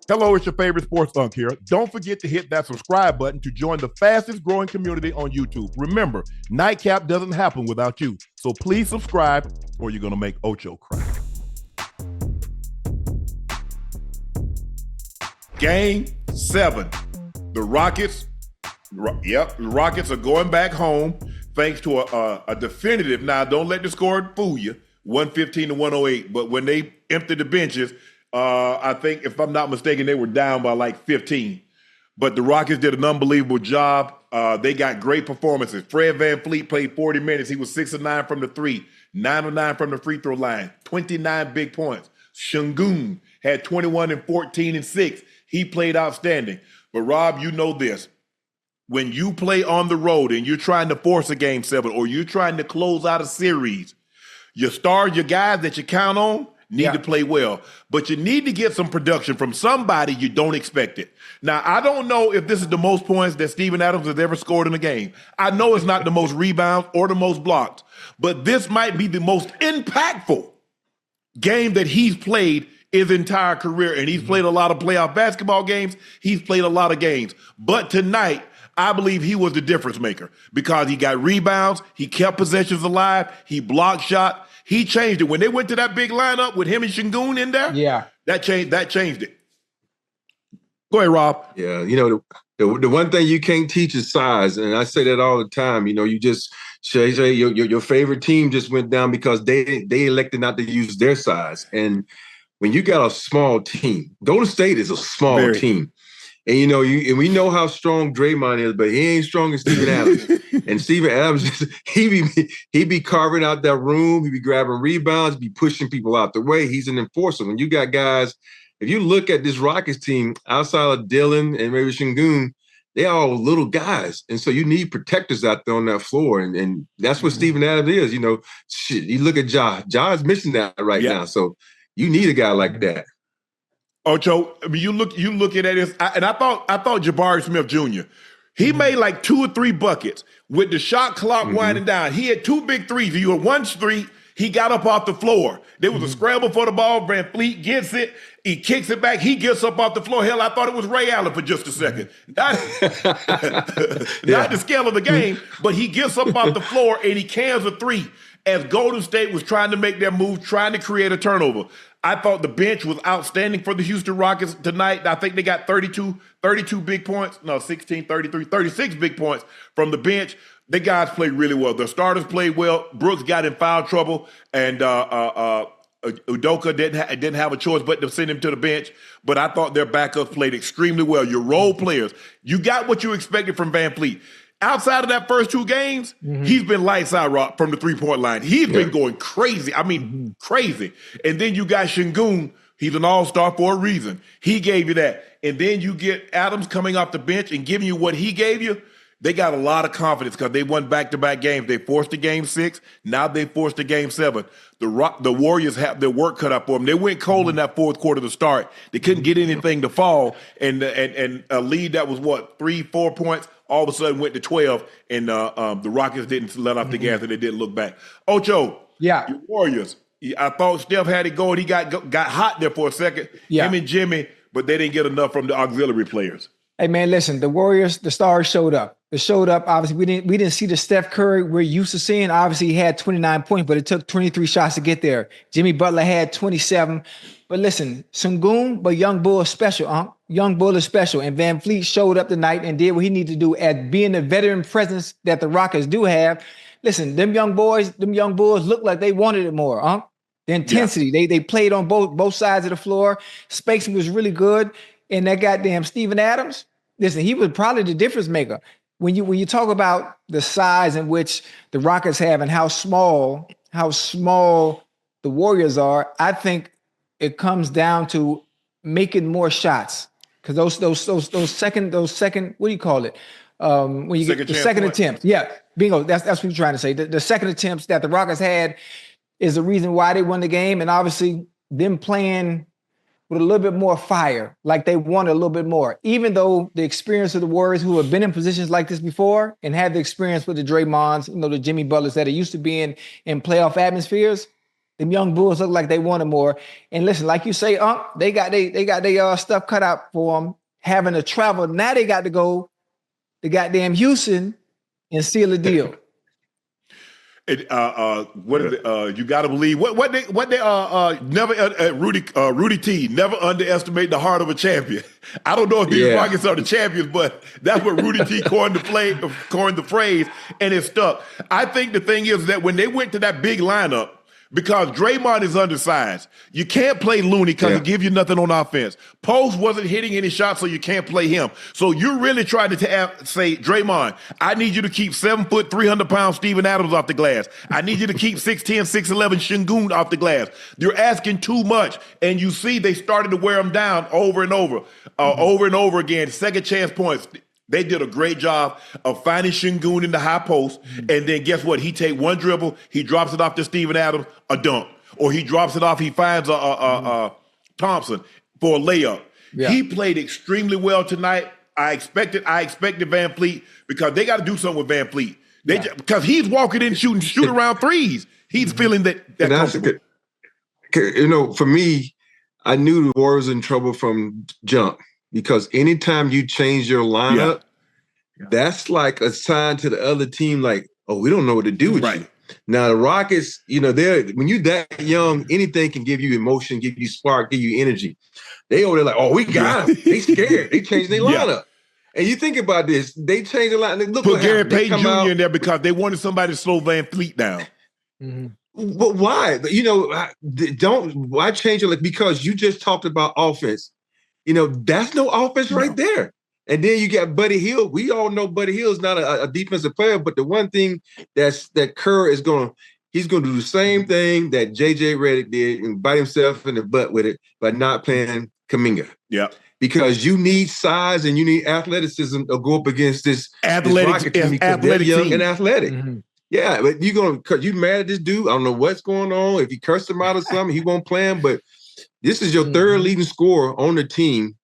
Hello, it's your favorite sports Unc here. Don't forget to hit that subscribe button to join the fastest growing community on YouTube. Remember, Nightcap doesn't happen without you. So please subscribe or you're going to make Ocho cry. Game 7. The Rockets are going back home thanks to a definitive. Now, don't let the score fool you. 115 to 108. But when they emptied the benches, I think, if I'm not mistaken, they were down by like 15. But the Rockets did an unbelievable job. They got great performances. Fred VanVleet played 40 minutes. He was 6 of 9 from the 3, 9 of 9 from the free throw line, 29 big points. Şengün had 21 and 14 and 6. He played outstanding. But Rob, you know this. When you play on the road and you're trying to force a game 7 or you're trying to close out a series, your stars, your guys that you count on need to play well. But you need to get some production from somebody you don't expect it. Now, I don't know if this is the most points that Steven Adams has ever scored in a game. I know it's not the most rebounds or the most blocks, but this might be the most impactful game that he's played his entire career, and he's played a lot of playoff basketball games. He's played a lot of games. But tonight, I believe he was the difference maker because he got rebounds, he kept possessions alive, he blocked shot, he changed it. When they went to that big lineup with him and Şengün in there, that changed it. Go ahead, Rob. Yeah, the one thing you can't teach is size, and I say that all the time. You just say your favorite team just went down because they elected not to use their size. And when you got a small team, Golden State is a small team. And and we know how strong Draymond is, but he ain't strong as Steven Adams. And Steven Adams, he be carving out that room, he be grabbing rebounds, be pushing people out the way. He's an enforcer. When you got guys, if you look at this Rockets team, outside of Dillon and maybe Şengün, they all little guys. And so you need protectors out there on that floor. And that's what Steven Adams is. You look at Ja. Ja's missing that right now. So you need a guy like that. Ocho, I mean, you look at this, and I thought Jabari Smith Jr., he made like 2 or 3 buckets with the shot clock winding down. He had 2 big threes. He had 1 street. He got up off the floor. There was a scramble for the ball. VanVleet gets it. He kicks it back. He gets up off the floor. Hell, I thought it was Ray Allen for just a second. Not the scale of the game, but he gets up off the floor and he cans a 3 as Golden State was trying to make their move, trying to create a turnover. I thought the bench was outstanding for the Houston Rockets tonight. I think they got 32 big points. No, 16, 33, 36 big points from the bench. The guys played really well. The starters played well. Brooks got in foul trouble, and Udoka didn't have a choice but to send him to the bench. But I thought their backups played extremely well. Your role players, you got what you expected from VanVleet. Outside of that first 2 games, he's been lights out, Rock, from the 3-point line. He's been going crazy. I mean, crazy. And then you got Şengün. He's an all-star for a reason. He gave you that. And then you get Adams coming off the bench and giving you what he gave you. They got a lot of confidence because they won back-to-back games. They forced a game 6. Now they forced a game 7. The Warriors have their work cut out for them. They went cold in that fourth quarter to start. They couldn't get anything to fall. And a lead that was, 3-4 points, all of a sudden went to 12. And the Rockets didn't let off the gas and they didn't look back. Ocho, your Warriors. I thought Steph had it going. He got hot there for a second. Him and Jimmy, but they didn't get enough from the auxiliary players. Hey, man, listen, the Warriors, the stars showed up. They showed up. Obviously, we didn't see the Steph Curry we're used to seeing. Obviously, he had 29 points, but it took 23 shots to get there. Jimmy Butler had 27. But listen, Şengün, but Young Bull is special, Young Bull is special. And VanVleet showed up tonight and did what he needed to do at being the veteran presence that the Rockets do have. Listen, them young Bulls looked like they wanted it more, The intensity. They played on both sides of the floor. Spacing was really good. And that goddamn Steven Adams, listen, he was probably the difference maker. When you talk about the size in which the Rockets have and how small the Warriors are, I think it comes down to making more shots. Because those second, what do you call it? When you get the second attempts. Yeah, bingo. That's what you're trying to say. The second attempts that the Rockets had is the reason why they won the game. And obviously them playing with a little bit more fire, like they wanted a little bit more. Even though the experience of the Warriors who have been in positions like this before and had the experience with the Draymonds, the Jimmy Butlers that are used to being in playoff atmospheres, Them young Bulls look like they wanted more. And listen, like you say, they got their stuff cut out for them, having to travel. Now they got to go to goddamn Houston and seal a deal. You got to believe Rudy T never underestimate the heart of a champion. I don't know if these Rockets are the champions, but that's what Rudy T coined the phrase, and it stuck. I think the thing is that when they went to that big lineup, because Draymond is undersized, you can't play Looney because he give you nothing on offense. Post wasn't hitting any shots, so you can't play him. So you're really trying to say, Draymond, I need you to keep 7 foot, 300-pound Steven Adams off the glass. I need you to keep 6'10", 6'11" Şengün off the glass. You're asking too much, and you see they started to wear him down over and over again. Second chance points. They did a great job of finding Şengün in the high post, and then guess what? He take one dribble, he drops it off to Steven Adams, a dunk. Or he drops it off, he finds Thompson for a layup. Yeah. He played extremely well tonight. I expected Van Fleet, because they got to do something with Van Fleet. Because he's walking in shooting around threes. He's feeling that comfortable. For me, I knew the Warriors were in trouble from jump. Because anytime you change your lineup, that's like a sign to the other team, like, oh, we don't know what to do with you. Now, the Rockets, when you're that young, anything can give you emotion, give you spark, give you energy. They over there like, oh, we got them. They scared. They changed their lineup. And you think about this, they changed the lineup. Look, put Gary Payton Jr. in there because they wanted somebody to slow Van Fleet down. Mm-hmm. But why? Why change it? Like, because you just talked about offense. That's no offense right there. And then you got Buddy Hield. We all know Buddy Hield is not a defensive player, but the one thing that Kerr is he's going to do the same thing that J.J. Redick did and bite himself in the butt with it by not playing Kuminga. Yeah. Because you need size and you need athleticism to go up against this Rocket team because they're young and athletic. Mm-hmm. Yeah, but you mad at this dude? I don't know what's going on. If you curse him out or something, he won't play him, but this is your third leading scorer on the team.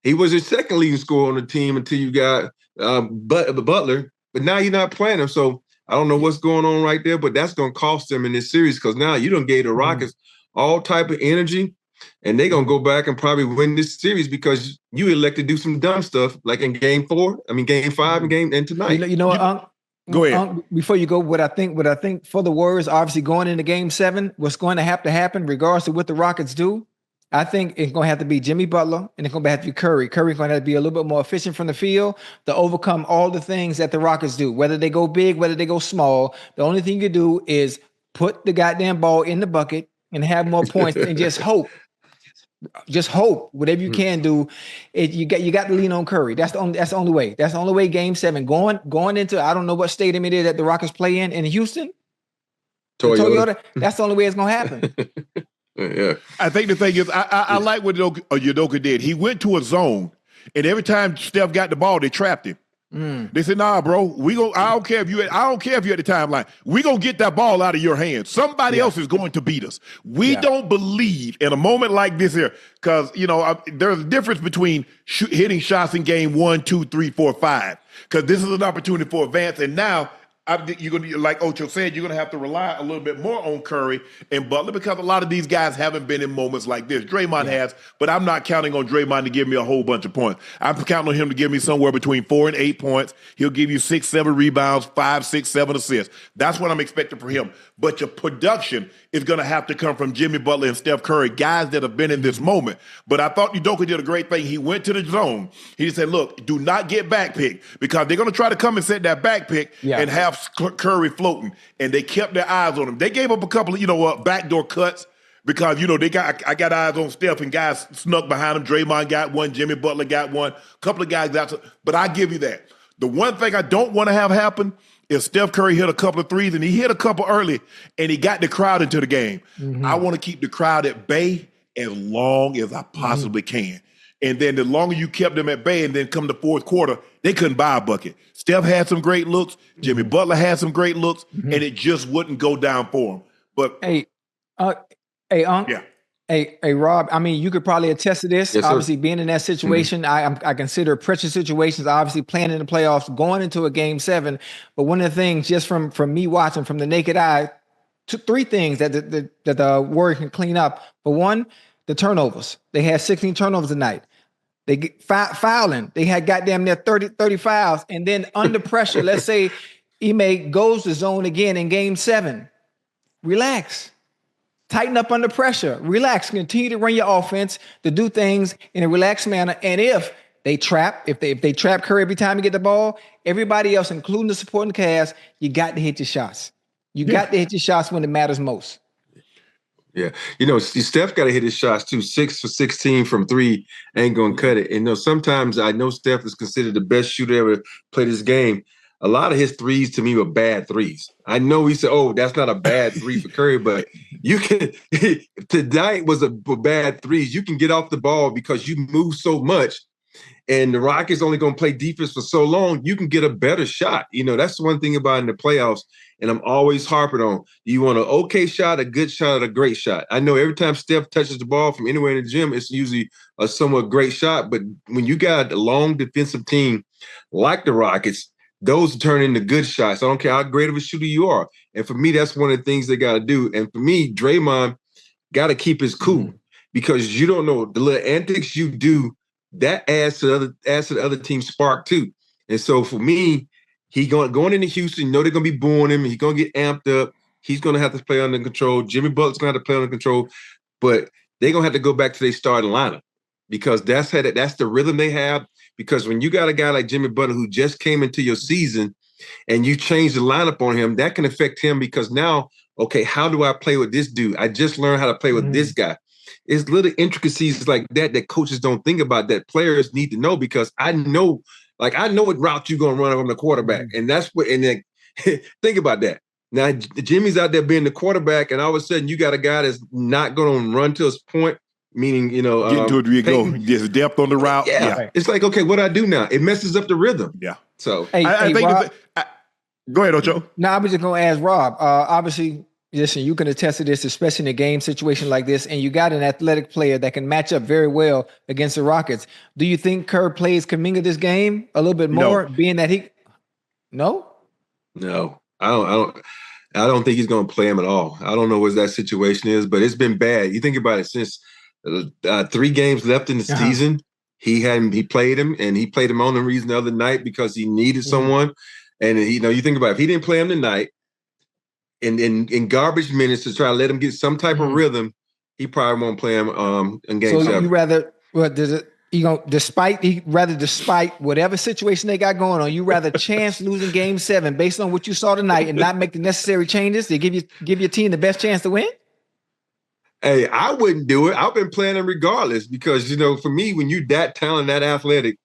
He was your second leading scorer on the team until you got Butler, but now you're not playing him. So I don't know what's going on right there, but that's going to cost them in this series because now you done gave the Rockets all type of energy, and they're going to go back and probably win this series because you elected to do some dumb stuff like in Game 5 and tonight. You know what, Unc? Go ahead. Before you go, what I think for the Warriors, obviously going into Game 7, what's going to have to happen, regardless of what the Rockets do, I think it's going to have to be Jimmy Butler and it's going to have to be Curry. Curry's going to have to be a little bit more efficient from the field to overcome all the things that the Rockets do, whether they go big, whether they go small. The only thing you do is put the goddamn ball in the bucket and have more points and just hope. Just hope. Whatever you can do, you got to lean on Curry. That's the only way. That's the only way. Game 7 going into, I don't know what stadium it is that the Rockets play in Houston. Toyota. That's the only way it's going to happen. Yeah, I think the thing is, I like what Udoka did. He went to a zone, and every time Steph got the ball, they trapped him. They said, "Nah, bro, I don't care if you're at the timeline. We gonna get that ball out of your hands. Somebody else is going to beat us. We don't believe in a moment like this here, because there's a difference between hitting shots in game 1, 2, 3, 4, 5. Because this is an opportunity for advance, and now." You're going to, like Ocho said, you're going to have to rely a little bit more on Curry and Butler because a lot of these guys haven't been in moments like this. Draymond has, but I'm not counting on Draymond to give me a whole bunch of points. I'm counting on him to give me somewhere between 4 and 8 points. He'll give you 6, 7 rebounds, 5, 6, 7 assists. That's what I'm expecting from him. But your production is going to have to come from Jimmy Butler and Steph Curry, guys that have been in this moment. But I thought Udoka did a great thing. He went to the zone. He said, look, do not get back picked because they're going to try to come and set that back pick and have Curry floating. And they kept their eyes on him. They gave up a couple of, backdoor cuts because, I got eyes on Steph and guys snuck behind him. Draymond got one. Jimmy Butler got one. A couple of guys got but I give you that. The one thing I don't want to have happen is Steph Curry hit a couple of threes, and he hit a couple early, and he got the crowd into the game. I want to keep the crowd at bay as long as I possibly can. And then the longer you kept them at bay, and then come the fourth quarter, they couldn't buy a bucket. Steph had some great looks. Jimmy Butler had some great looks, and it just wouldn't go down for him. But hey, Unc. Yeah. Hey, Rob, I mean, you could probably attest to this. Yes, obviously, being in that situation, I consider pressure situations, obviously playing in the playoffs, going into a Game 7. But one of the things, just from me watching from the naked eye, three things that the Warriors can clean up. For one, the turnovers. They had 16 turnovers tonight. They get fouling. They had goddamn near 30 fouls. And then under pressure, let's say Ime goes to zone again in game 7. Relax. Tighten up under pressure. Relax. Continue to run your offense, to do things in a relaxed manner. And if they trap Curry every time you get the ball, everybody else, including the supporting cast, you got to hit your shots. You got to hit your shots when it matters most. Yeah. Steph got to hit his shots too. 6 for 16 from 3 ain't going to cut it. And sometimes I know Steph is considered the best shooter ever played this game. A lot of his threes to me were bad threes. I know he said, oh, that's not a bad three for Curry, but you can – tonight was a bad threes. You can get off the ball because you move so much, and the Rockets only going to play defense for so long, you can get a better shot. That's one thing about in the playoffs, and I'm always harping on, you want an okay shot, a good shot, or a great shot. I know every time Steph touches the ball from anywhere in the gym, it's usually a somewhat great shot, but when you got a long defensive team like the Rockets, those turn into good shots. I don't care how great of a shooter you are. And for me, that's one of the things they got to do. And for me, Draymond got to keep his cool because you don't know the little antics you do, that adds to the other team's spark too. And so for me, he going into Houston, they're going to be booing him. He's going to get amped up. He's going to have to play under control. Jimmy Butler's going to have to play under control. But they're going to have to go back to their starting lineup because that's the rhythm they have. Because when you got a guy like Jimmy Butler who just came into your season and you change the lineup on him, that can affect him because now, okay, how do I play with this dude? I just learned how to play with this guy. It's little intricacies like that coaches don't think about that players need to know because I know what route you're going to run on the quarterback. And that's what, and then think about that. Now, Jimmy's out there being the quarterback and all of a sudden you got a guy that's not going to run to his point. Meaning, get to it, you go. There's depth on the route. Yeah. Right. It's like, okay, what do I do now? It messes up the rhythm. Yeah. So I think Rob, go ahead, Ocho. No, I was just going to ask Rob. Obviously, listen, you can attest to this, especially in a game situation like this, and you got an athletic player that can match up very well against the Rockets. Do you think Kerr plays Kuminga this game a little bit more, being that he? No. I don't think he's going to play him at all. I don't know what that situation is, but it's been bad. You think about it since 3 games left in the season. He played him, and he played him on the reason the other night because he needed someone. And you think about it, if he didn't play him tonight, in garbage minutes to try to let him get some type of rhythm, he probably won't play him in game 7. So you rather despite whatever situation they got going on, you rather chance losing game 7 based on what you saw tonight and not make the necessary changes to give your team the best chance to win? Hey, I wouldn't do it. I've been playing him regardless because, for me, when you're that talented, that athletic,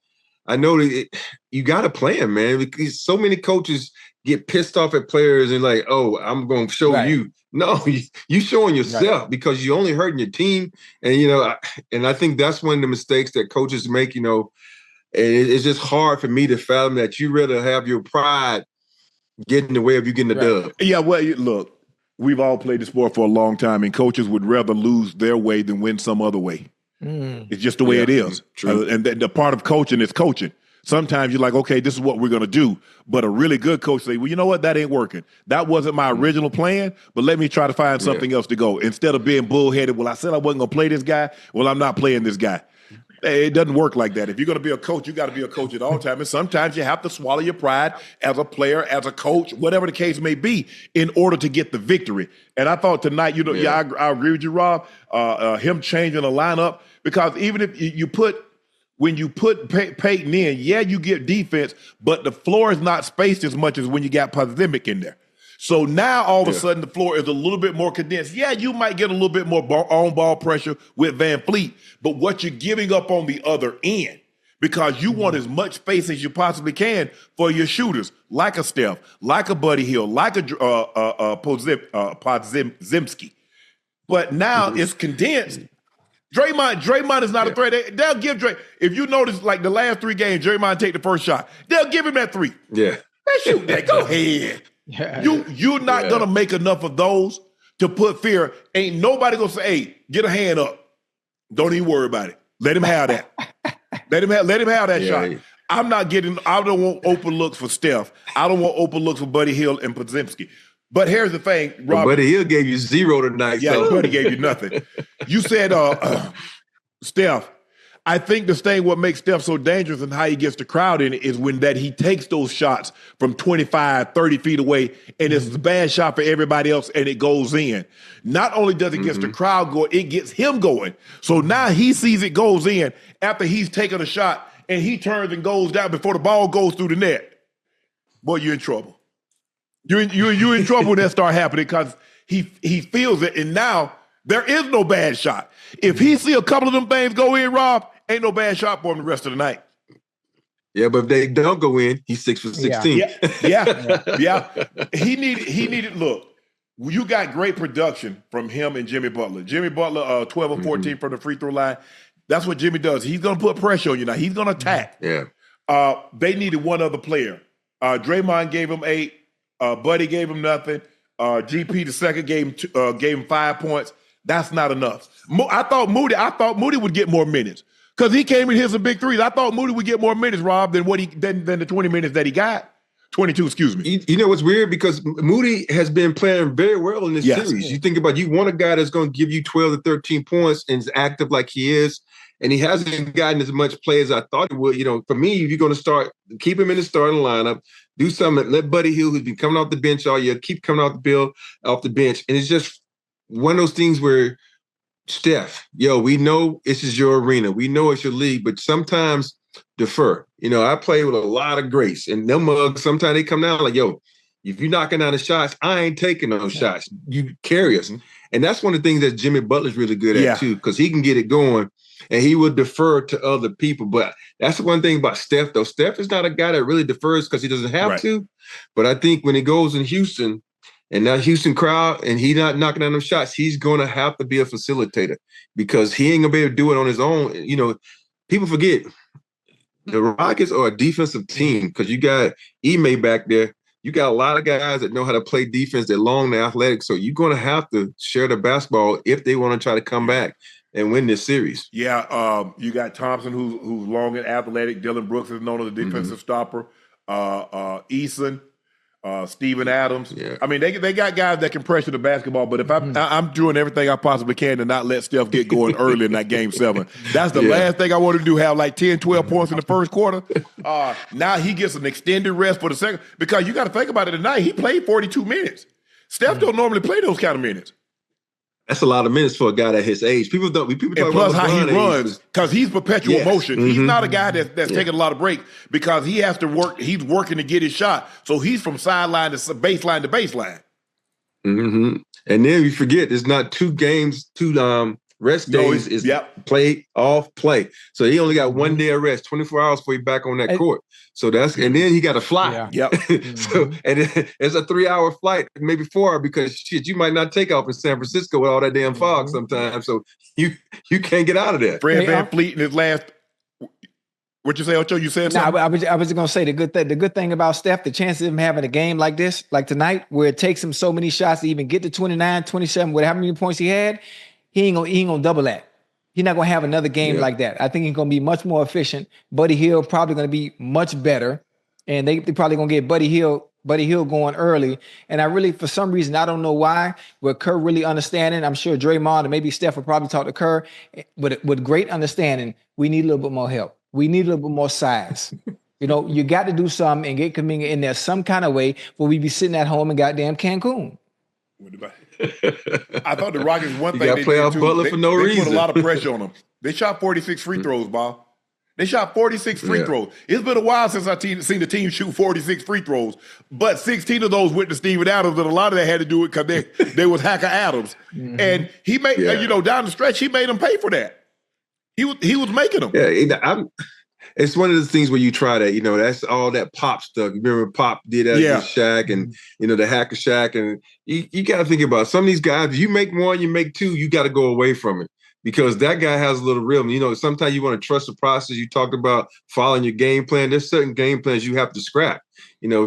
I know that you got to play him, man, because so many coaches get pissed off at players and like, oh, I'm going to show you. No, you showing yourself because you're only hurting your team. And, and I think that's one of the mistakes that coaches make, and it's just hard for me to fathom that you rather have your pride get in the way of you getting the dub. Yeah, well, look. We've all played the sport for a long time, and coaches would rather lose their way than win some other way. It's just the way it is. And the part of coaching is coaching. Sometimes you're like, okay, this is what we're going to do. But a really good coach say, well, you know what? That ain't working. That wasn't my original plan, but let me try to find something else to go. Instead of being bullheaded, well, I said I wasn't going to play this guy. Well, I'm not playing this guy. It doesn't work like that. If you're going to be a coach, you got to be a coach at all times. And sometimes you have to swallow your pride as a player, as a coach, whatever the case may be, in order to get the victory. And I thought tonight, I agree with you, Rob, him changing the lineup, because even if when you put Peyton in, you get defense, but the floor is not spaced as much as when you got Podzimik in there. So now all of a sudden the floor is a little bit more condensed. Yeah, you might get a little bit more on-ball pressure with Van Fleet, but what you're giving up on the other end, because you want as much space as you possibly can for your shooters, like a Steph, like a Buddy Hield, like a Podzimski. But now it's condensed. Draymond is not a threat. They'll give Dray. If you notice, like the last 3 games, Draymond take the first shot. They'll give him that 3. Yeah. They shoot that. Go ahead. Yeah. You're not gonna make enough of those to put fear. Ain't nobody gonna say, "Hey, get a hand up." Don't even worry about it. Let him have that. let him have that shot. Yeah. I don't want open looks for Steph. I don't want open looks for Buddy Hield and Podzimski. But here's the thing, But Robert. Buddy Hield gave you 0 tonight. Yeah, so. Buddy gave you nothing. You said, Steph, I think the thing what makes Steph so dangerous and how he gets the crowd in it is when that he takes those shots from 25, 30 feet away, and it's a bad shot for everybody else, and it goes in. Not only does it get the crowd going, it gets him going. So now he sees it goes in after he's taken a shot, and he turns and goes down before the ball goes through the net. Boy, you're in trouble. You're in trouble when that start happening because he feels it, and now there is no bad shot. If he see a couple of them things go in, Rob, ain't no bad shot for him the rest of the night. Yeah, but if they don't go in, he's 6 for 16. Yeah. He needed. Look, you got great production from him and Jimmy Butler. Jimmy Butler, 12 or 14 from the free throw line. That's what Jimmy does. He's gonna put pressure on you now. He's gonna attack. Yeah. They needed one other player. Draymond gave him 8. Buddy gave him nothing. GP the second gave him 5 points. That's not enough. I thought Moody would get more minutes because he came and hit some big threes. I thought Moody would get more minutes, Rob, than the 20 minutes that he got. 22, excuse me. You know what's weird? Because Moody has been playing very well in this series. You think about you want a guy that's going to give you 12 to 13 points and is active like he is, and he hasn't gotten as much play as I thought he would. You know, for me, if you're going to start, keep him in the starting lineup, do something. Let Buddy Hield, who's been coming off the bench all year, keep coming off the bench, and it's just one of those things where Steph, we know this is your arena. We know it's your league, but sometimes defer. You know, I play with a lot of grace, and them mugs, sometimes they come down like, if you're knocking down the shots, I ain't taking those shots. You carry us. And that's one of the things that Jimmy Butler's really good at too, because he can get it going and he will defer to other people. But that's one thing about Steph, though. Steph is not a guy that really defers because he doesn't have to. But I think when he goes in Houston, and that Houston crowd, and he not knocking down them shots, he's going to have to be a facilitator because he ain't going to be able to do it on his own. You know, people forget the Rockets are a defensive team because you got Ime back there. You got a lot of guys that know how to play defense. They're long and athletic. So you're going to have to share the basketball if they want to try to come back and win this series. Yeah, you got Thompson, who's long and athletic. Dylan Brooks is known as a defensive stopper. Eason. Steven Adams. Yeah. I mean, they got guys that can pressure the basketball, but if I'm doing everything I possibly can to not let Steph get going early in that game 7. That's the last thing I want to do, have like 10, 12 points in the first quarter. Now he gets an extended rest for the second, because you got to think about it tonight. He played 42 minutes. Steph don't normally play those kind of minutes. That's a lot of minutes for a guy at his age. People talk and plus about how he runs, because he's perpetual motion. He's not a guy that's taking a lot of breaks because he has to work. He's working to get his shot. So he's from sideline to baseline to baseline. Mm-hmm. And then you forget, there's not 2 games, 2 rest days. Is play, off, play. So he only got 1 day of rest, 24 hours before he's back on that court. So and then he got to fly. So, and it's a 3-hour flight, maybe 4, because you might not take off in San Francisco with all that damn fog sometimes. So you can't get out of there. Fred VanVleet in his last. What you say, Ocho? You said something? I was going to say the good thing about Steph, the chances of him having a game like this, like tonight, where it takes him so many shots to even get to 29, 27, with how many points he had, he ain't gonna double that. He's not gonna have another game like that. I think he's gonna be much more efficient. Buddy Hield probably gonna be much better, and they probably gonna get Buddy Hield going early. And I really, for some reason, I don't know why, with Kerr really understanding, I'm sure Draymond and maybe Steph will probably talk to Kerr, with great understanding, we need a little bit more help. We need a little bit more size. You got to do something and get Kuminga in there some kind of way, where we be sitting at home in goddamn Cancun. I thought the Rockets, one thing they play did off too, Butler for no reason. They put a lot of pressure on them. They shot 46 free throws, Bob. They shot 46 free throws. It's been a while since I've seen the team shoot 46 free throws, but 16 of those went to Steven Adams, and a lot of that had to do with because they was Hacker Adams. And he made, down the stretch, he made them pay for that. He was making them. Yeah, it's one of the things where you try that, that's all that Pop stuff. You remember Pop did that with Shaq and, the Hacker Shaq. And you got to think about some of these guys. You make 1, you make 2, you got to go away from it because that guy has a little rhythm. Sometimes you want to trust the process. You talked about following your game plan. There's certain game plans you have to scrap.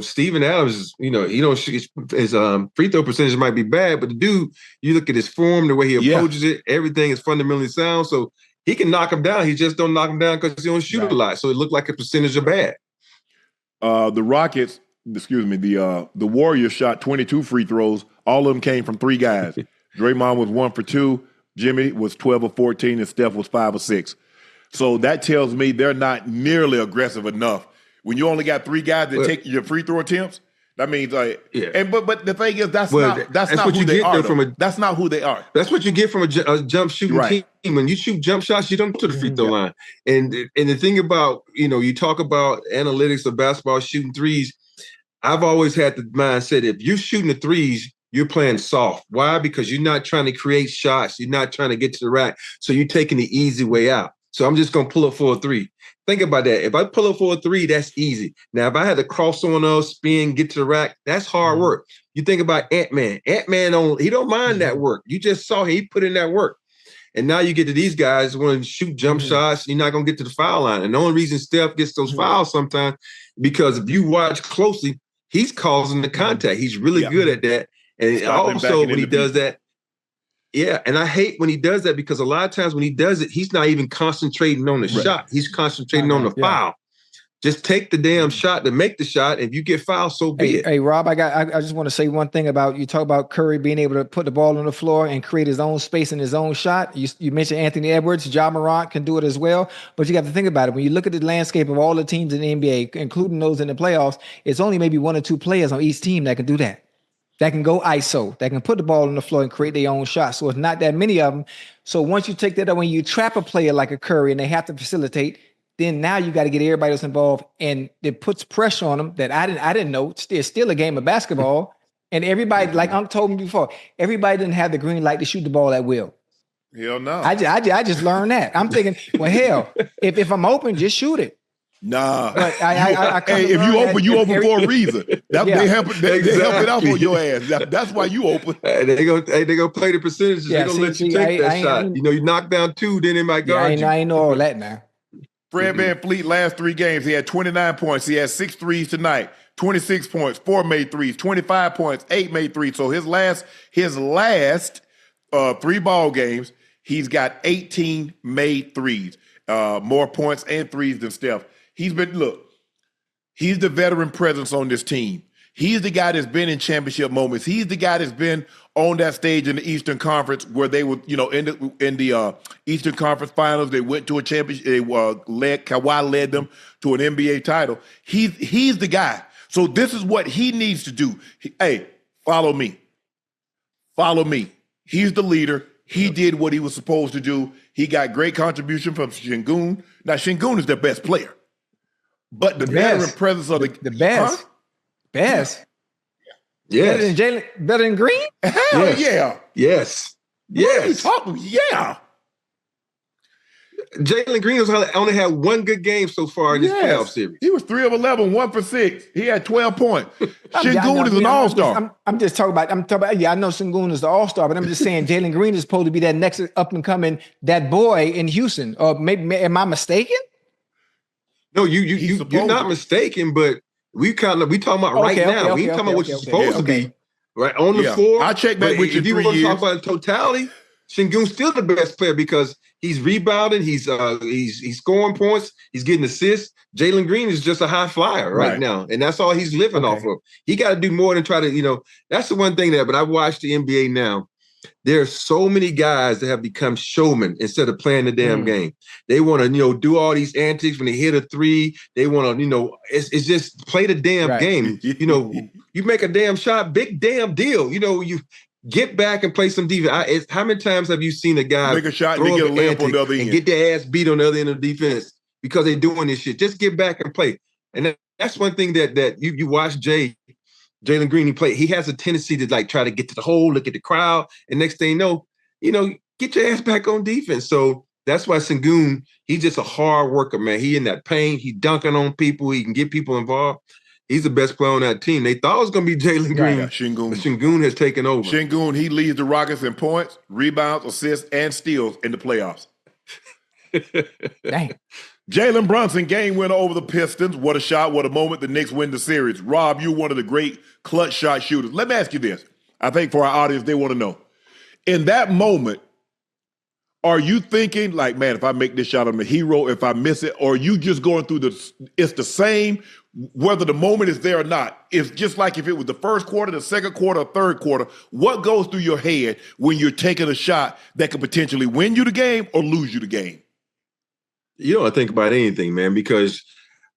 Steven Adams, his free throw percentage might be bad, but the dude, you look at his form, the way he approaches it, everything is fundamentally sound. So he can knock him down. He just don't knock him down because he don't shoot a lot. So it looked like a percentage of bad. The Rockets the Warriors shot 22 free throws. All of them came from three guys. Draymond was 1 for 2. Jimmy was 12 of 14, and Steph was 5 of 6. So that tells me they're not nearly aggressive enough. When you only got three guys that take your free throw attempts, that means but the thing is that's not who they are. That's not who they are. That's what you get from a jump shooting team. When you shoot jump shots, you don't go to the free throw line. And the thing about, you talk about analytics of basketball shooting threes. I've always had the mindset, if you're shooting the threes, you're playing soft. Why? Because you're not trying to create shots. You're not trying to get to the rack. So you're taking the easy way out. So I'm just going to pull up for a 3. Think about that. If I pull up for a 3, that's easy. Now, if I had to cross someone else, spin, get to the rack, that's hard work. You think about Ant-Man. Ant-Man, he don't mind that work. You just saw he put in that work. And now you get to these guys who want to shoot jump shots. You're not going to get to the foul line. And the only reason Steph gets those fouls sometimes, because if you watch closely, he's causing the contact. He's really good at that. And also when he does that, and I hate when he does that, because a lot of times when he does it, he's not even concentrating on the shot. He's concentrating on the foul. Just take the damn shot to make the shot. If you get fouled, so be it. Hey, Rob, I just want to say one thing about, you talk about Curry being able to put the ball on the floor and create his own space in his own shot. You mentioned Anthony Edwards, Ja Morant can do it as well. But you got to think about it. When you look at the landscape of all the teams in the NBA, including those in the playoffs, it's only maybe 1 or 2 players on each team that can do that. That can go ISO, that can put the ball on the floor and create their own shot. So it's not that many of them. So once you take that up, when you trap a player like a Curry and they have to facilitate, then now you got to get everybody else involved, and it puts pressure on them that I didn't know. It's still a game of basketball, and everybody, like Unc told me before, everybody didn't have the green light to shoot the ball at will. Hell no. I just learned that. I'm thinking, well, hell, if I'm open, just shoot it. Nah. But if you open, you open for a reason. They help it out for your ass. That's why you open. They gonna play the percentages. They're gonna let you take that shot. You knock down 2, then they might guard you. I ain't know all that now. Fred VanVleet, last 3 games, he had 29 points. He had 6 threes tonight, 26 points, 4 made threes, 25 points, 8 made threes. So his last 3 ball games, he's got 18 made threes, more points and threes than Steph. He's the veteran presence on this team. He's the guy that's been in championship moments. He's the guy that's been on that stage in the Eastern Conference where they were, in the Eastern Conference Finals. They went to a championship. Kawhi led them to an NBA title. He's the guy. So this is what he needs to do. Hey, follow me. Follow me. He's the leader. He did what he was supposed to do. He got great contribution from Şengün. Now, Şengün is their best player. But the veteran presence of the best. Huh? Best. Yes. Better than Green? Hell yeah. Yes. What are you talking? Yeah. Jalen Green has only had 1 good game so far in this playoff series. He was 3 of 11, 1 for 6. He had 12 points. Şengün is an all-star. I'm talking about, I know Şengün is the all-star, but I'm just saying Jalen Green is supposed to be that next up-and-coming, that boy in Houston. Or maybe, am I mistaken? No, you're not mistaken, but we talking about now. We talking about what you're supposed to be, right on the floor. I checked that with you. If you want to talk about totality, Şengün's still the best player because he's rebounding, he's scoring points, he's getting assists. Jalen Green is just a high flyer right now, and that's all he's living off of. He got to do more than try to, that's the one thing but I've watched the NBA now. There are so many guys that have become showmen instead of playing the damn game. They want to, do all these antics when they hit a 3. They want to, it's just play the damn game. You make a damn shot, big damn deal. You get back and play some defense. How many times have you seen a guy make a shot and get a layup on the other end and get their ass beat on the other end of the defense because they're doing this shit? Just get back and play. And that's one thing that you watch Jalen Green, he has a tendency to try to get to the hole, look at the crowd, and next thing you know, get your ass back on defense. So that's why Şengün, he's just a hard worker, man. He in that paint, he dunking on people, he can get people involved. He's the best player on that team. They thought it was going to be Jalen Green. Yeah, Şengün. Şengün has taken over. Şengün, he leads the Rockets in points, rebounds, assists, and steals in the playoffs. Dang. Jalen Brunson, game winner over the Pistons. What a shot, what a moment. The Knicks win the series. Rob, you're one of the great clutch shot shooters. Let me ask you this. I think for our audience, they want to know. In that moment, Are you thinking like, man, if I make this shot, I'm a hero. If I miss it, or are you just going through it's the same, whether the moment is there or not? It's just like if it was the first quarter, the second quarter, or third quarter. What goes through your head when you're taking a shot that could potentially win you the game or lose you the game? You don't think about anything, man, because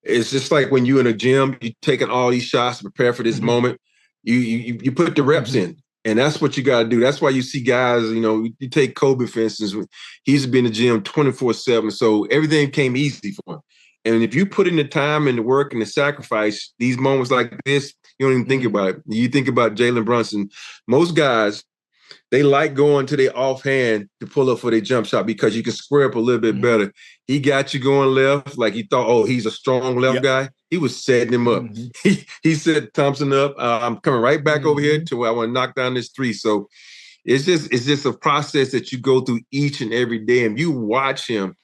it's just like when you're in a gym, you're taking all these shots to prepare for this moment. You put the reps in. And that's what you got to do. That's why you see guys, you take Kobe, for instance, he's been in the gym 24/7. So everything came easy for him. And if you put in the time and the work and the sacrifice, these moments like this, you don't even think about it. You think about Jalen Brunson. Most guys, they like going to their offhand to pull up for their jump shot because you can square up a little bit better. He got you going left, like you thought, oh, he's a strong left guy. He was setting him up. He set Thompson up. I'm coming right back over here to where I want to knock down this three. So it's just a process that you go through each and every day. And you watch him,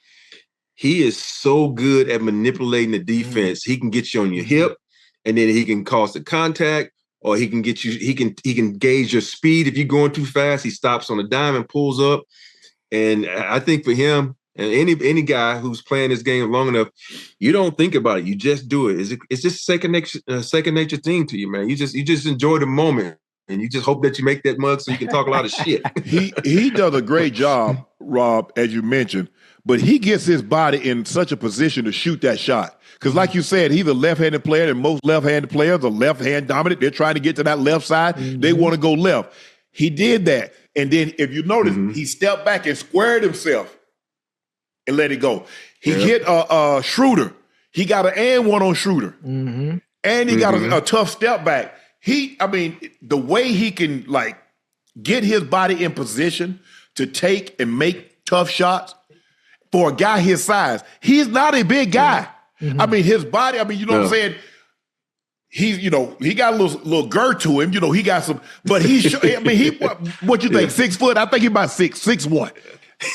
he is so good at manipulating the defense. He can get you on your hip, and then he can cause the contact, or he can get you, he can gauge your speed. If you're going too fast, he stops on a dime and pulls up. And I think for him, and any guy who's playing this game long enough, you don't think about it. You just do it. It's just second nature thing to you, man. You just enjoy the moment, and you just hope that you make that mug so you can talk a lot of shit. He does a great job, Rob, as you mentioned, but he gets his body in such a position to shoot that shot. Because like you said, he's a left-handed player, and most left-handed players are left-hand dominant. They're trying to get to that left side. They want to go left. He did that. And then if you notice, he stepped back and squared himself and let it go. He hit Schroeder. He got an and one on Schroeder. And he got a tough step back. The way he can like get his body in position to take and make tough shots for a guy his size. He's not a big guy. His body, you know what I'm saying? He's, he got a little girth to him. He got some, but what you think, 6 foot? I think he's about 6'1".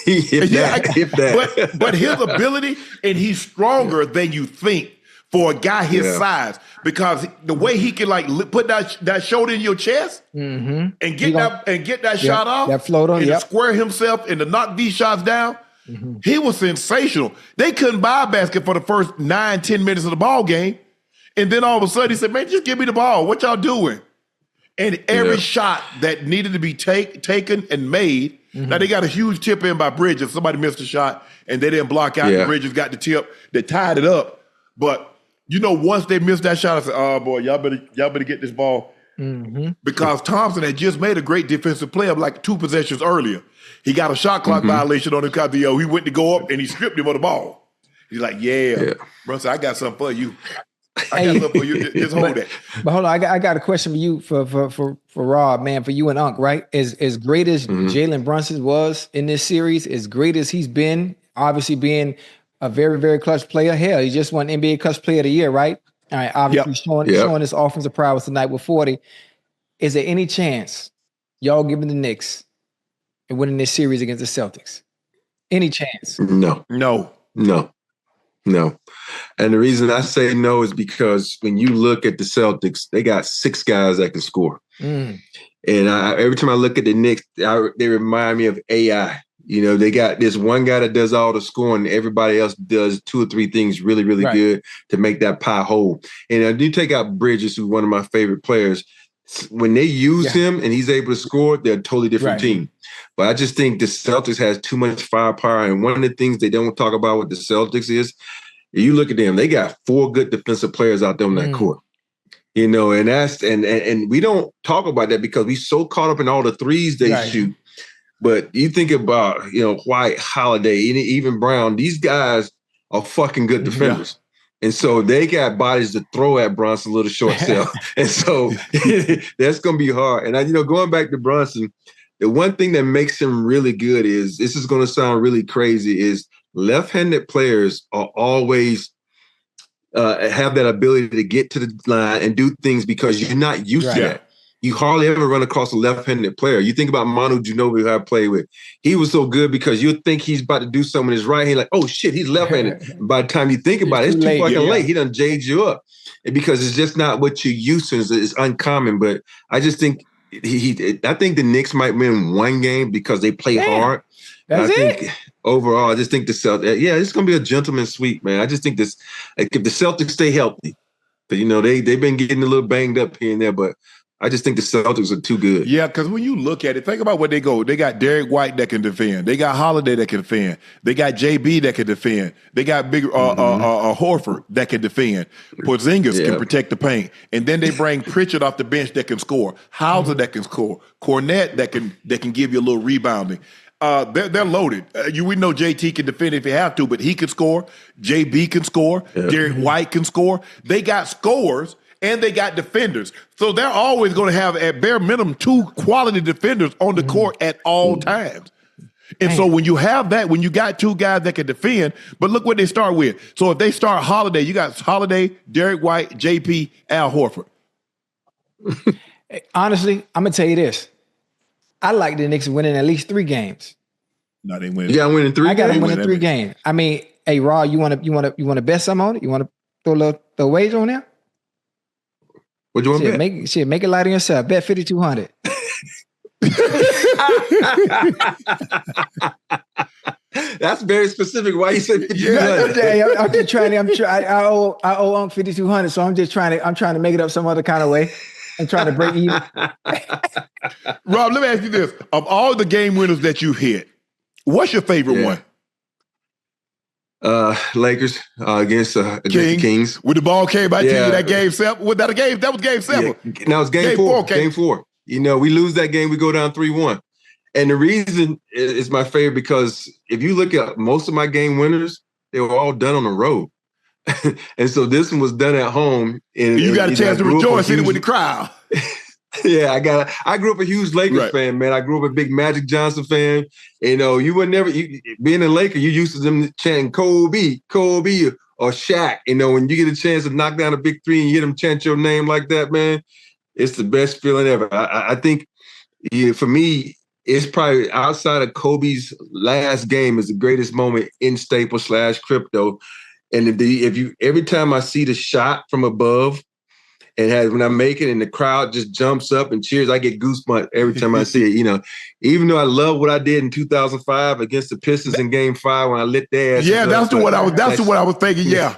If that. But his ability, and he's stronger than you think for a guy his size, because the way he can like put that shoulder in your chest and get that shot off, that float on, and to square himself and to knock these shots down. He was sensational. They couldn't buy a basket for the first 9-10 minutes of the ball game. And then all of a sudden he said, man, just give me the ball. What y'all doing? And every shot that needed to be taken and made. Now they got a huge tip in by Bridges. Somebody missed a shot and they didn't block out. And Bridges got the tip. They tied it up. But once they missed that shot, I said, oh boy, y'all better get this ball. Because Thompson had just made a great defensive play of like 2 possessions earlier. He got a shot clock violation on him because he went to go up and he stripped him of the ball. He's like, Brunson, I got something for you. I got something for you. Just hold it. But hold on, I got a question for you, for Rob, man, for you and Unc, right? As great as Jalen Brunson was in this series, as great as he's been, obviously being a very, very clutch player. Hell, he just won NBA Clutch Player of the Year, right? All right, obviously showing his offensive prowess tonight with 40. Is there any chance y'all giving the Knicks and winning this series against the Celtics? Any chance? No. And the reason I say no is because when you look at the Celtics, they got 6 guys that can score. And every time I look at the Knicks, they remind me of AI. They got this one guy that does all the scoring. Everybody else does 2 or 3 things really, really good to make that pie whole. And I do take out Bridges, who's one of my favorite players. When they use him and he's able to score, they're a totally different team. But I just think the Celtics has too much firepower. And one of the things they don't talk about with the Celtics is, you look at them, they got 4 good defensive players out there on that court. And that's and we don't talk about that because we so caught up in all the threes they shoot. But you think about, White, Holiday, even Brown, these guys are fucking good defenders. And so they got bodies to throw at Brunson, little short self. And so that's going to be hard. And, going back to Brunson, the one thing that makes him really good is, this is going to sound really crazy, is left-handed players are always have that ability to get to the line and do things because you're not used to that. You hardly ever run across a left-handed player. You think about Manu Ginobili, who I played with. He was so good because you think he's about to do something in his right hand, like, oh shit, he's left-handed. By the time you think about it, it's too fucking late. He done jade you up. And because it's just not what you're used to. It's uncommon. But I just think I think the Knicks might win 1 game because they play hard. That's think overall, I just think the Celtics, it's going to be a gentleman's sweep, man. I just think this, like, if the Celtics stay healthy, but they've been getting a little banged up here and there, but I just think the Celtics are too good. Yeah, because when you look at it, think about where they go. They got Derek White that can defend. They got Holiday that can defend. They got JB that can defend. They got big Horford that can defend. Porzingis can protect the paint. And then they bring Pritchard off the bench that can score. Hauser that can score. Cornette that can give you a little rebounding. They're loaded. We know JT can defend if he have to, but he can score. JB can score. Derek White can score. They got scorers. And they got defenders. So they're always going to have, at bare minimum, 2 quality defenders on the court at all times. And so when you have that, when you got 2 guys that can defend, but look what they start with. So if they start Holiday, you got Holiday, Derek White, JP, Al Horford. Honestly, I'm going to tell you this. I like the Knicks winning at least 3 games. No, they win. Yeah, winning 3 I got games. them winning 3 games. I mean, hey, Raw, you want to bet some on it? You want to throw a wager on there? What do you want to bet? Make it light on yourself. Bet 5,200. That's very specific. Why you said 5,200? I'm just trying to. I owe Unc 5,200, so I'm trying to make it up some other kind of way. I'm trying to break even. Rob, let me ask you this: of all the game winners that you hit, what's your favorite one? Lakers against the Kings. When the ball came out to you, that game 7. Was that a game? That was game 7. Yeah. No, it's game 4. Game 4. We lose that game, we go down 3-1. And the reason is my favorite because if you look at most of my game winners, they were all done on the road. And so this one was done at home. And you got a chance to rejoice in it with the crowd. Yeah, I grew up a huge Lakers fan, man. I grew up a big Magic Johnson fan. You would never, being a Laker, you used to them chanting Kobe, or Shaq. When you get a chance to knock down a big 3 and you hear them chant your name like that, man, it's the best feeling ever. I think for me, it's probably outside of Kobe's last game is the greatest moment in Staples / crypto. And every time I see the shot from above, and when I make it and the crowd just jumps up and cheers, I get goosebumps every time I see it. Even though I love what I did in 2005 against the Pistons in Game 5 when I lit their ass. Yeah, that's what I was thinking. Yeah.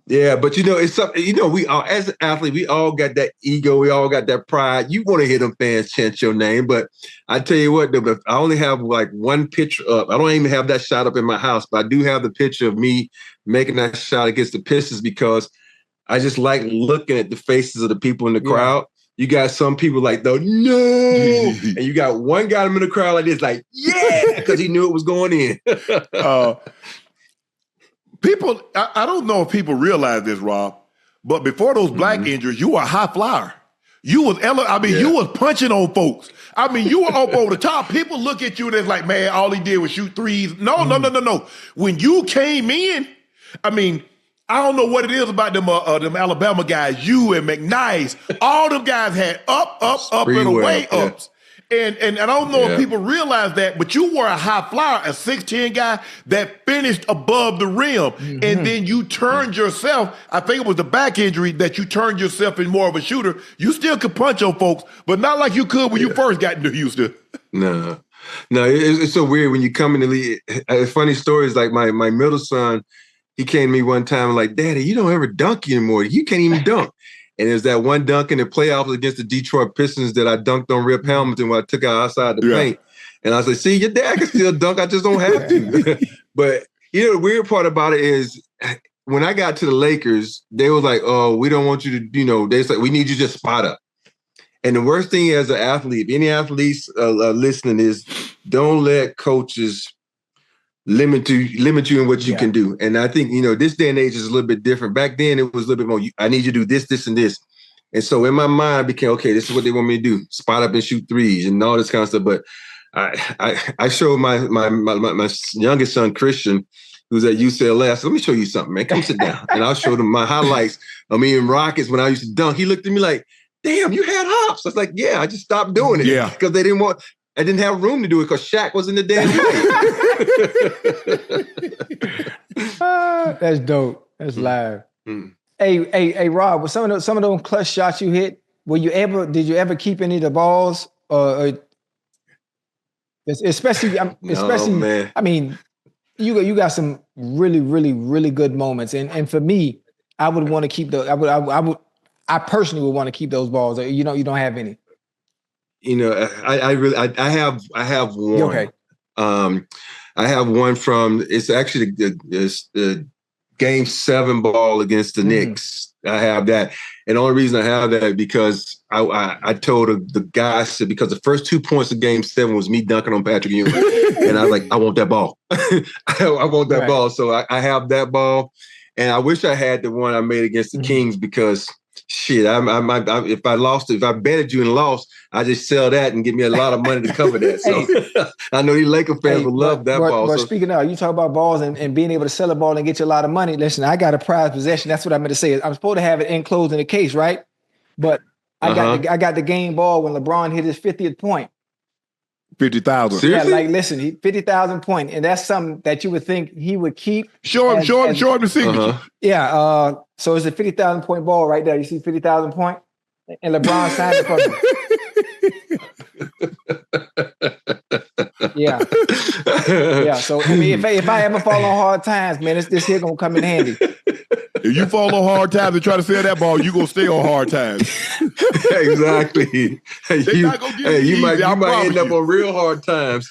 But it's something. We all, as an athlete, we all got that ego. We all got that pride. You want to hear them fans chant your name, but I tell you what, though, I only have like one picture up. I don't even have that shot up in my house, but I do have the picture of me making that shot against the Pistons because I just like looking at the faces of the people in the crowd. You got some people like, no, and you got one guy in the crowd like this, like, yeah, because he knew it was going in. People, I don't know if people realize this, Rob, but before those black injuries, you were a high flyer. You was you was punching on folks. You were up over the top. People look at you and it's like, man, all he did was shoot threes. No. When you came in, I don't know what it is about them Alabama guys, you and McNice. All them guys had up, and away ups. And I don't know if people realize that, but you were a high flyer, a 6'10" guy that finished above the rim. And then you turned yourself, I think it was the back injury, that you turned yourself in more of a shooter. You still could punch on folks, but not like you could when you first got into Houston. No, it's so weird when you come in the league. A funny story is like my middle son, he came to me one time and like, Daddy, you don't ever dunk anymore. You can't even dunk. And there's that one dunk in the playoffs against the Detroit Pistons that I dunked on Rip Hamilton when I took out outside the paint. And I was like, see, your dad can still dunk. I just don't have to. But, the weird part about it is when I got to the Lakers, they was like, oh, we don't want you to, they said, we need you to just spot up. And the worst thing as an athlete, if any athletes listening is don't let coaches limit you in what you can do. And I think, this day and age is a little bit different. Back then, it was a little bit more, I need you to do this, this, and this. And so in my mind, it became, okay, this is what they want me to do. Spot up and shoot threes and all this kind of stuff. But I showed my youngest son, Christian, who's at UCLA. I said, let me show you something, man. Come sit down. And I'll show him my highlights of me in Rockets when I used to dunk. He looked at me like, damn, you had hops. I was like, yeah, I just stopped doing it. Yeah. Because I didn't have room to do it because Shaq was in the damn way. That's dope. That's live. Hey, Rob, with some of those clutch shots you hit, did you ever keep any of the balls? Especially, man. I mean, you got some really, really, really good moments. And for me, I would want to keep I personally would want to keep those balls. You don't have any. I have one. Okay. I have one from, it's actually the Game 7 ball against the Knicks. I have that. And the only reason I have that because I told the guy, I said, because the first 2 points of Game 7 was me dunking on Patrick Ewing. And I was like, I want that ball. I want that ball. So I have that ball. And I wish I had the one I made against the Kings because shit, if I betted you and lost, I just sell that and give me a lot of money to cover that. So I know these Laker fans will love that ball. But speaking of, you talk about balls and being able to sell a ball and get you a lot of money. Listen, I got a prized possession. That's what I meant to say. I'm supposed to have it enclosed in a case, right? But I got the game ball when LeBron hit his 50th point. 50,000. Yeah, like listen, 50,000 point, and that's something that you would think he would keep. Show him the signature. Yeah, so it's a 50,000 point ball right there. You see 50,000 point, and LeBron signed it for him. Yeah. So I mean, if I ever fall on hard times, man, this here gonna come in handy. If you fall on hard times and try to sell that ball, you gonna stay on hard times. Exactly. You might end up on real hard times.